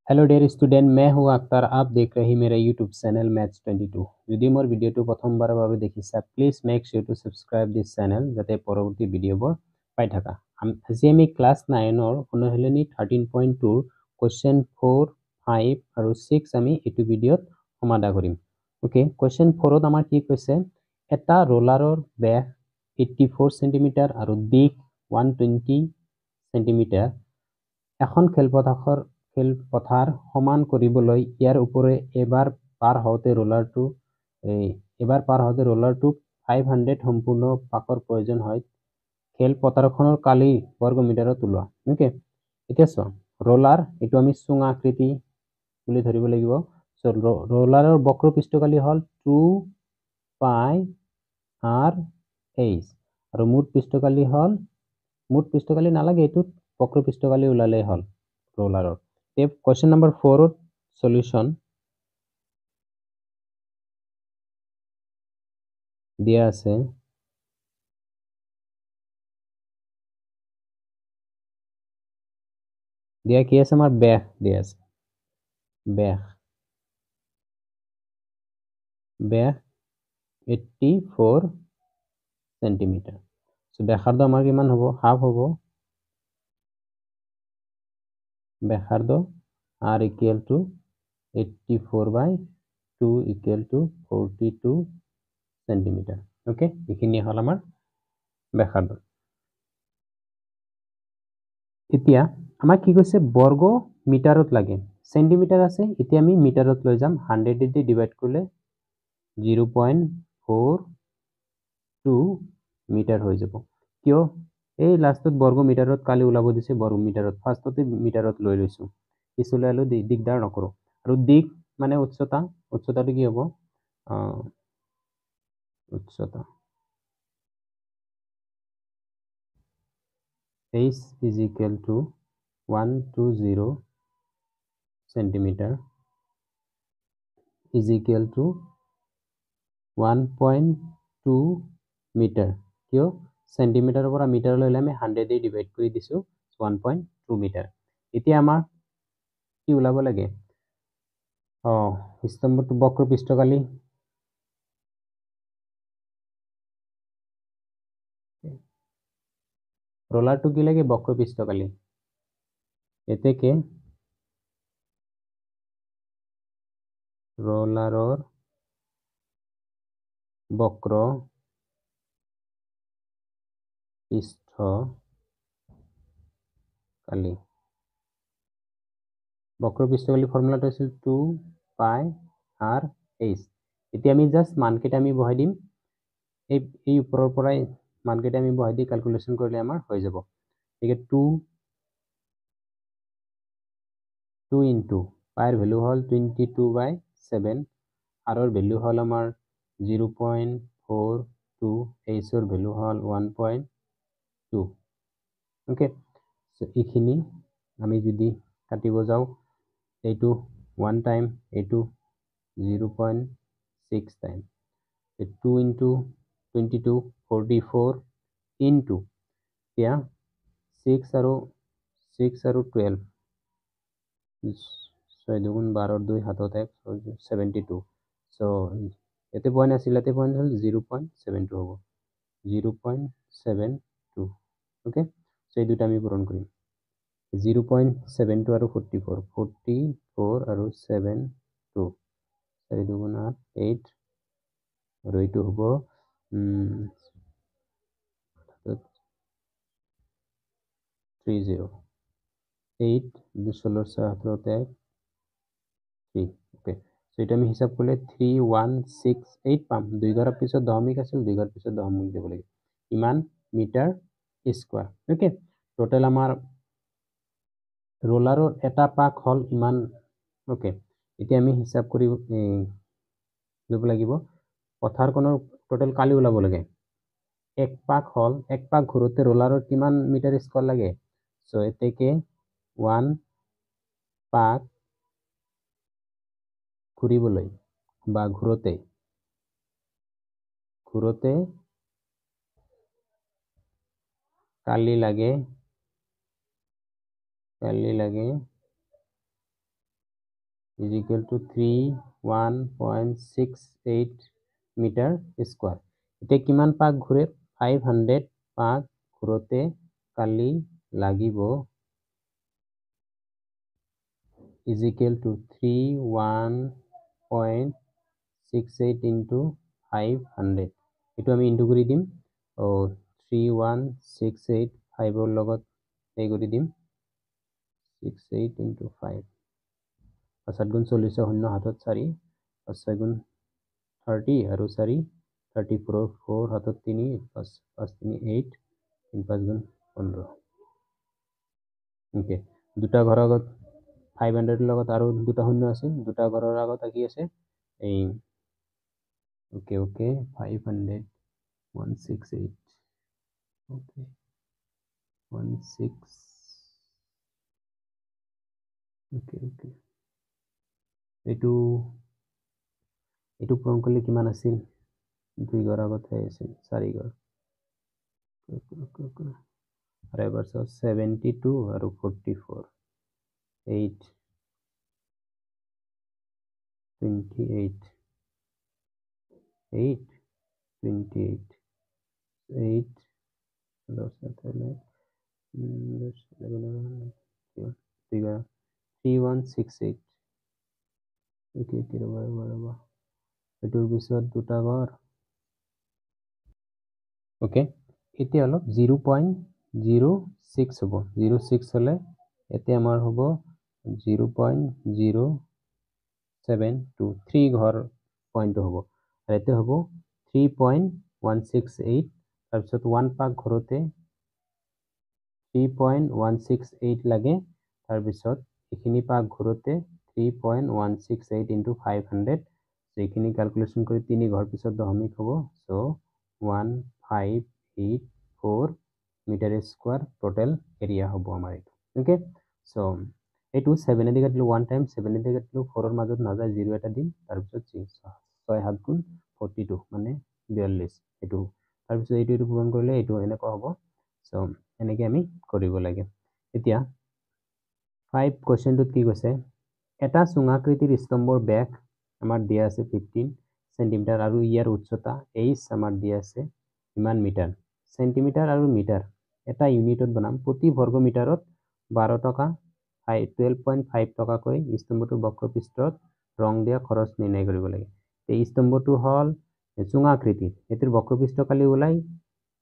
Hello dear student, मैं हूं अख्तर। आप देख रहे हैं मेरा यूट्यूब चैनल मैथ्स 22। যদি মোৰ ভিডিঅ'টো প্ৰথমবাৰৰ বাবে দেখিছা, please make sure to subscribe this channel যাতে পৰৱৰ্তী ভিডিঅ'বোৰ পাই থাকা। আজি আমি ক্লাছ 9ৰ অনুশীলনী 13.2 কোৱেশ্চন 4, 5 আৰু 6 আমি এইটো ভিডিঅ'ত সমাধান কৰিম। ওকে, কোৱেশ্চন 4ত আমাৰ কি কৈছে, এটা ৰোলাৰৰ ব্যাস 84 সেন্টিমিটাৰ আৰু দিশ 120 সেন্টিমিটাৰ এখন খেলপথাৰ সমান কৰিবলৈ ইয়াৰ ওপৰে এবাৰ পাৰ হওঁতে ৰোলাৰটোক 500 সম্পূৰ্ণ পাকৰ প্ৰয়োজন হয়। খেলপথাৰখনৰ কালি বৰ্গমিটাৰত ওলোৱা। ওকে, এতিয়া চোৱা, ৰোলাৰ এইটো আমি চুঙা আকৃতি বুলি ধৰিব লাগিব। ৰোলাৰৰ বক্ৰ পৃষ্ঠকালি হ'ল 2 পাই r h আৰু মুঠ পৃষ্ঠকালি নালাগে, এইটোত বক্ৰ পৃষ্ঠকালি ওলালেই হ'ল ৰোলাৰৰ। কোৱেশ্চন নম্বৰ 4ত সলিউশন দিয়া আছে। দিয়া কি আছে, আমাৰ ব্যাস দিয়া আছে। ব্যাস 84 সেন্টিমিটার। সো ব্যাসার্ধ আমার কিমান হ'ব, হাফ হ'ব। ব্যাসার্ধ r equal to 84/2 equal to 42 centimetre. Okay, এইখিনি হ'ল আমাৰ ব্যাসাৰ্ধ। এতিয়া আমাক কি কৈছে, বৰ্গ মিটাৰত লাগে। সেন্টিমিটাৰ আছে, এতিয়া আমি মিটাৰত লৈ যাম। 100 দি ডিভাইড কৰিলে 0.42 মিটাৰ হৈ যাব। কিয় এই লাষ্টত বৰ্গ মিটাৰত কালি ওলাব দিছে, বৰ্গ মিটাৰত ফাৰ্ষ্টতে মিটাৰত লৈ লৈছো, পিছলৈ আৰু দিগদাৰ নকৰো। আৰু দিক মানে উচ্চতাটো কি হ'ব, উচ্চতা h is equal to 120 centimeter is equal to 1.2 metre. কিয় সেন্টিমিটাৰৰ পৰা মিটাৰলৈ আমি 100 দি ডিভাইড কৰি দিছো, 1.2 মিটাৰ। এতিয়া আমাৰ কি ওলাব লাগে, স্তম্ভটো বক্ৰ পৃষ্ঠকালি ৰোলাৰটো কি লাগে, বক্ৰ পৃষ্ঠকালি। এতেকে ৰোলাৰৰ বক্ৰ পৃষ্ঠকালি। বক্ৰ পৃষ্ঠকালি ফৰ্মুলাটো আছিল 2 পাই r h। এতিয়া আমি জাস্ট মানকেইটা আমি বহাই দিম, এই ওপৰৰ পৰাই মানকেইটা আমি বহাই দি ক্যালকুলেশন কৰিলে আমাৰ হৈ যাব। ঠিক 2 ইনটু পাইৰ ভ্যালু হল 22/7, আৰৰ ভ্যালু হল আমাৰ 0.42, এইচৰ ভ্যালু হল 1.2। ওকে, এইখিনি আমি যদি কাটিব যাওঁ, এইটো 1 টাইম, এইটো 0.6 টাইম, 2 ইনটু 22 44 ইনটু এতিয়া 6 আৰু 12, 6 দুগুণ 12, 2 হাতত 1, 72। সো এতে পয়েন্ট আছিল, এতে পয়েন্ট হল 0.72 হ'ব, 0.72। ওকে, সো এই দুটা আমি পূরণ কৰিম। 0.72 আৰু 44 আৰু 72, 4 দুগুণ 8, 8 আৰু এইটো হ'ব 30, 8 16 7 1 3। ওকে, সো এটা আমি হিসাব করলে 3168 পাম। 2 ঘৰৰ পিছত দশমিক আছিল, 2 ঘৰৰ পিছত দশমিক দিব লাগে, ইমান মিটাৰ স্কয়াৰ। ওকে, টোটাল আমাৰ ৰোলাৰৰ এটা পাক হল ইমান। ওকে, এতিয়া আমি হিসাব কৰি লব লাগিব, পথাৰখনৰ টোটাল কালি ওলাব লাগে। এক পাক ঘুৰোতে ৰোলাৰৰ কিমান মিটাৰ স্কয়াৰ লাগে। সো এতেকে 1 পাক ঘুৰিবলৈ বা ঘুৰোতে কালি লাগে is equal to 31.68 metre square. এতিয়া কিমান পাক ঘূৰে? 500 পাক ঘূৰোতে কালি লাগিব is equal to 31.68 into 500। এইটো আমি ইনটু কৰি দিম। 3168 5ৰ লগত এই কৰি দিম 68 into 5। 5 গুণ 40 শূন্য হাতত 4 5 6 গুণ 30 আৰু 4 34 4 হাতত 3 5 5 3 8 3 5 গুণ 15। ওকে, দুটা ঘৰৰ আগত 500 লগত আৰু দুটা শূন্য আছে, দুটা ঘৰৰ আগত কি আছে এই okay okay 500 168 okay 16 okay okay এইটো পূৰণ কৰিলে কিমান আছিল? দুই ঘৰ আগতহে আছিল 4 ঘৰ আৰু এবাৰ 72 আৰু 44 8 28 8 28 8 3168 ওকে ৰবা এইটোৰ পিছত দুটা ঘৰ ওকে। এতিয়া অলপ 0.06 হ'ব। 06 হলে এতিয়া আমাৰ হ'ব 0.072 3 ঘৰ পইণ্ট হ'ব আৰু এতিয়া হ'ব 3.168 তাৰপিছত 1 পাক ঘৰতে 3.168 লাগে তাৰপিছত এইখিনি পাক ঘৰতে 3.168 into 500 এইখিনি ক্যালকুলেশন কৰি 3 ঘৰ পিছত দশমিক হ'ব so 1584 metre square total area হ'ব আমাৰ এইটো ওকে। সো এইটো 7 এদি কাটিলো 1 টাইম 7 এদি কাটিলো 4 ৰ মাজত নাযায় 0 এটা দিম তাৰপিছত 6 7 গুণ 42 মানে 42 এইটো তাৰপিছত এইটো পূৰণ কৰিলে এইটো এনেকুৱা হ'ব। সো এনেকৈ আমি কৰিব লাগে। এতিয়া 5 কোৱেশ্চনটোত কি কৈছে এটা চুঙাকৃতিৰ স্তম্ভৰ ব্যাস আমাৰ দিয়া আছে 15 সেন্টিমিটাৰ আৰু ইয়াৰ উচ্চতা h আমাৰ দিয়া আছে ইমান মিটাৰ সেন্টিমিটাৰ আৰু মিটাৰ এটা ইউনিটত বনাম প্ৰতি বৰ্গ মিটাৰত 12 টকা 12.5 টকাকৈ স্তম্ভটোৰ বক্ৰপৃষ্ঠত ৰং দিয়া খৰচ নিৰ্ণয় কৰিব লাগে। এই স্তম্ভটো হল চুঙাকৃতিৰ এটিৰ বক্ৰপৃষ্ঠ কালি ওলাই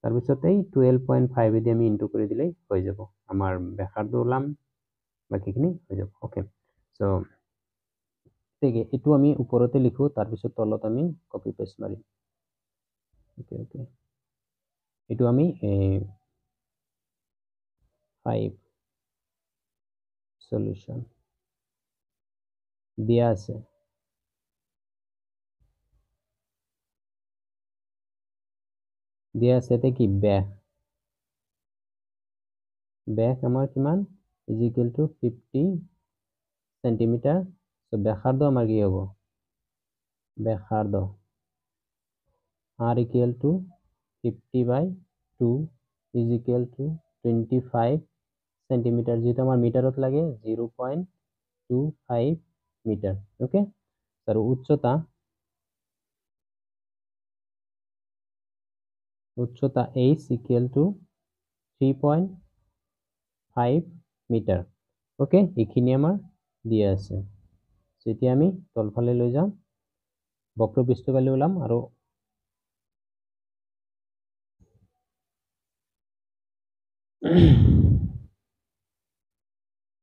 তাৰপিছত এই 12.5 এদি আমি ইনটু কৰি দিলেই হৈ যাব আমাৰ ব্যাসাৰ্ধ ওলাম বাকিখিনি হৈ যাব ওকে। সো ঠিক এইটো আমি ওপৰতে লিখো তাৰপিছত তলত আমি কপি পেস্ট মাৰিম ওকে ওকে এইটো আমি 5 সলিউশন দিয়া আছে এতে কি ব্যাস আমাৰ কিমান is equal to 50 centimetre so ব্যাসাৰ্ধ আমাৰ কি হ'ব ব্যাসাৰ্ধ r equal to 50 by 2 is equal to 25 centimetre যেটা আমার মিটারত লাগে 0.25 মিটার ওকে। আর উচ্চতা h equal to 3.5 metre okay এইখিনি আমার দিয়া আছে। এতিয়া আমি তলফালে লৈ যাম বক্ৰপৃষ্ঠ কালি ওলাম আৰু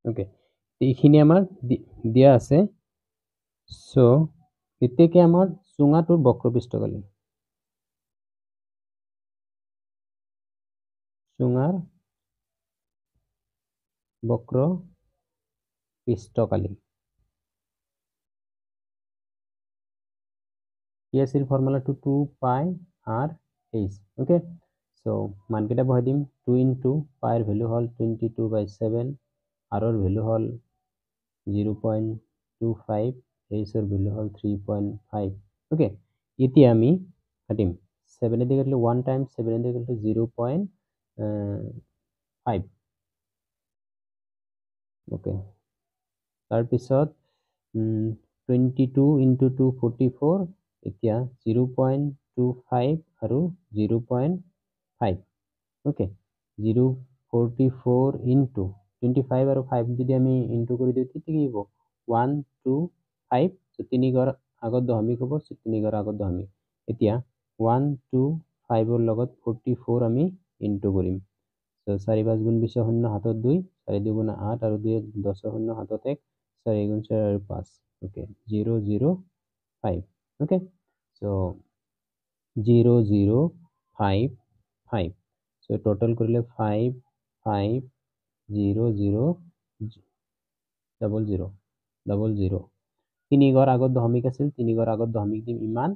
ওকে এইখিনি আমাৰ দিয়া আছে। সো এতেকে আমাৰ চুঙাটোৰ বক্ৰপৃষ্ঠ কালি চুঙাৰ বক্ৰপৃষ্ঠ কালি কি আছিল ফৰ্মুলাটো 2 পাই r h ওকে। সো মানকেইটা বহাই দিম 2 into পাইৰ ভ্যালু হল 22/7 r ৰ ভ্যালু হল 0.25 h ৰ ভ্যালু হল 3.5 ওকে। এতিয়া আমি কাটিম 7 এদি কাটিলে 1 টাইম 7 এদি কাটিলে 0.5 ওকে তাৰপিছত 22 into 2 44 এতিয়া 0.25 আৰু 0.5 ওকে 044 into 25 আৰু 5 যদি আমি ইনটু কৰি দিও তেতিয়া কি হ'ব 1 2 5 সো 3 ঘৰ আগত দশমিক হ'ব সো 3 ঘৰ আগত দশমিক এতিয়া 1 2 5 ৰ লগত 44 আমি ইনটু কৰিম সো 4 5 গুণ 20 শূন্য হাতত 2 4 2 গুণ 8 আৰু 2 10 শূন্য হাতত 1 4 গুণ 4 আৰু 5 okay 0 0 5 okay so 0 0 5 5 so total কৰিলে 5 5 0 0 0 0 0 3 ঘৰ আগত দশমিক আছিল 3 ঘৰ আগত দশমিক দিম ইমান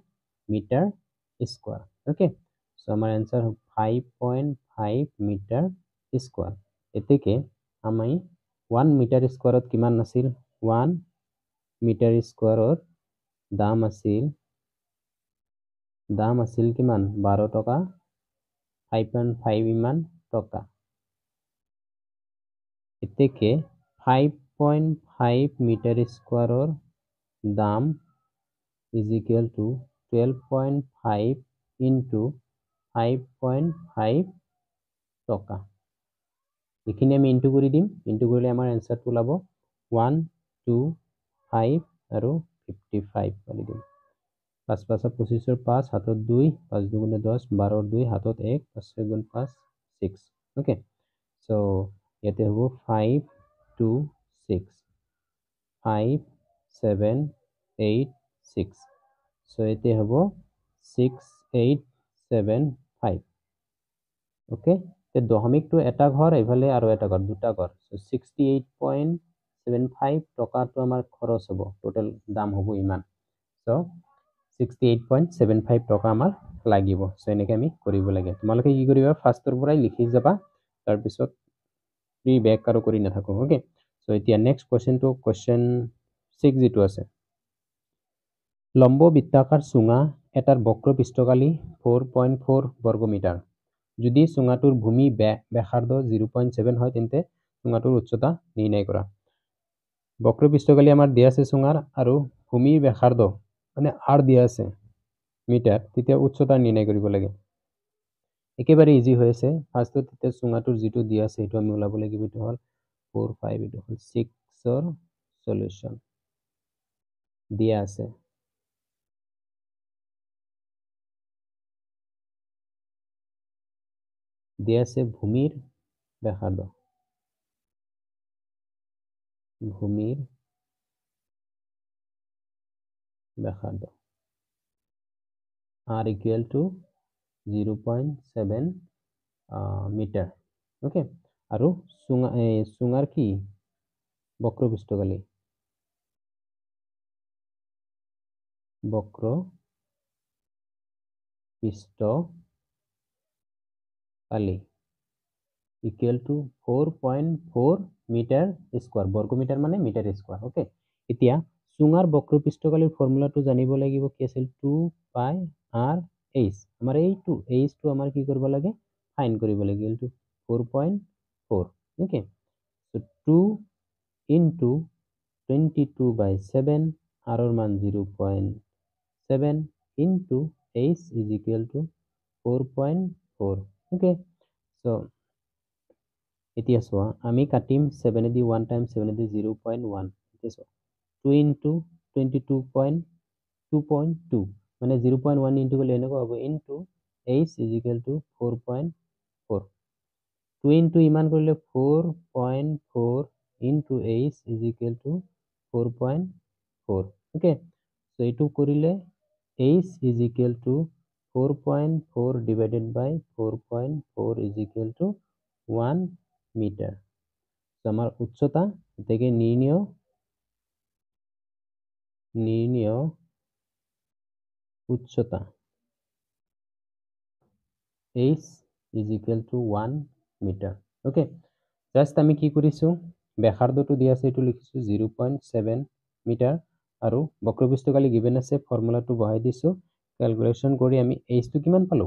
মিটাৰ স্কয়াৰ ওকে সো আমাৰ आंसर 5.5 মিটাৰ স্কয়াৰ এতেকে আমি 1 মিটাৰ স্কয়াৰত কিমান আছিল 1 মিটাৰ স্কয়াৰৰ দাম আছিল কিমান 12 টকা 5.5 ইমান টকা এতেকে 5.5 মিটাৰ স্কয়াৰৰ দাম is equal to 12.5 into 5.5 টকা এখিনি আমি ইনটু কৰি দিম ইনটু কৰিলে আমাৰ आंसरটো ওলাব 1 2 5 আৰু 55 কৰি দিম 5 5 25 ৰ 5 হাতত 2 5 2 গুণে 10 12 ৰ 2 হাতত 1 5 গুণ 5 6 ওকে সো ইয়াতে হ'ব 5 2 6 5 7 8 6 সো এতে হ'ব 6875 ওকে তে দশমিকটো এটা ঘৰ এফালে আৰু এটা ঘৰ দুটা ঘৰ সো 68.75 টকাটো আমাৰ খৰচ হ'ব টোটাল দাম হ'ব ইমান সো 68.75 টকা আমাৰ লাগিব সো এনেকৈ আমি কৰিব লাগে তোমালোকে কি কৰিবা ফাৰ্ষ্টৰ পৰাই লিখি যাবা তাৰ পিছত প্ৰি বেক আৰু কৰি নাথাকো ওকে সো এতিয়া নেক্সট কোৱেশ্চনটো কোৱেশ্চন 6 যেটো আছে লম্ব বৃত্তাকাৰ চুঙা এটাৰ বক্ৰ পৃষ্ঠকালি 4.4 বৰ্গ মিটাৰ যদি চুঙাটোৰ ভূমি ব্যাসাৰ্ধ 0.7 হয় তেন্তে চুঙাটোৰ উচ্চতা নিৰ্ণয় কৰা বক্ৰ পৃষ্ঠকালি আমাৰ দিয়া আছে চুঙাৰ আৰু ভূমিৰ ব্যাসাৰ্ধ মানে r দিয়া আছে মিটাৰ তেতিয়া উচ্চতা নিৰ্ণয় কৰিব লাগে একেবাৰে ইজি হৈ আছে ফাৰ্ষ্টত তেতিয়া চুঙাটোৰ যেটো দিয়া আছে এটো আমি ওলাব লাগিব এটো হল 4 5 এটো হল 6 ৰ সলিউশন দিয়া আছে দিয়া আছে ভূমিৰ ব্যাসাৰ্ধ r equal to 0.7 metre okay আৰু চুঙাৰ কি বক্ৰ পৃষ্ঠকালি equal to 4.4 মিটাৰ স্কয়াৰ বৰ্গ মিটাৰ মানে মিটাৰ স্কয়াৰ ওকে এতিয়া চুঙাৰ বক্ৰ পৃষ্ঠকালিৰ ফৰ্মুলাটো জানিব লাগিব কি আছিল 2 পাই r h আমাৰ এইটো h টো আমাৰ কি কৰিব লাগে ফাইন কৰিব লাগে equal to 4.4 okay so 2 into 22/7 r ৰ মান 0.7 into h is equal to 4.4 okay so এতিয়া সোয়া আমি কাটিম 7 দি 1 টাইম 7 দি 0.1 এতিয়া সোয়া 2 into 22.2 মানে 0.1 into করলে এনেকো হবে into h is equal to 4.4 2 into ইমান করলে 4.4 into h is equal to 4.4 okay so এটু করিলে h is equal to 4.4 divided by 4.4 is equal to 1 metre তো আমার উচ্চতা থেকে নির্ণয় উচ্চতা h is equal to 1 metre okay just আমি কি কৰিছো ব্যাসাৰ্ধটো দিয়া আছে এটো লিখিছো 0.7 মিটাৰ আৰু বক্ৰপৃষ্ঠকালি গিভেন আছে ফৰ্মুলাটো বহাই দিছো ক্যালকুলেশন কৰি আমি h টো কিমান পালো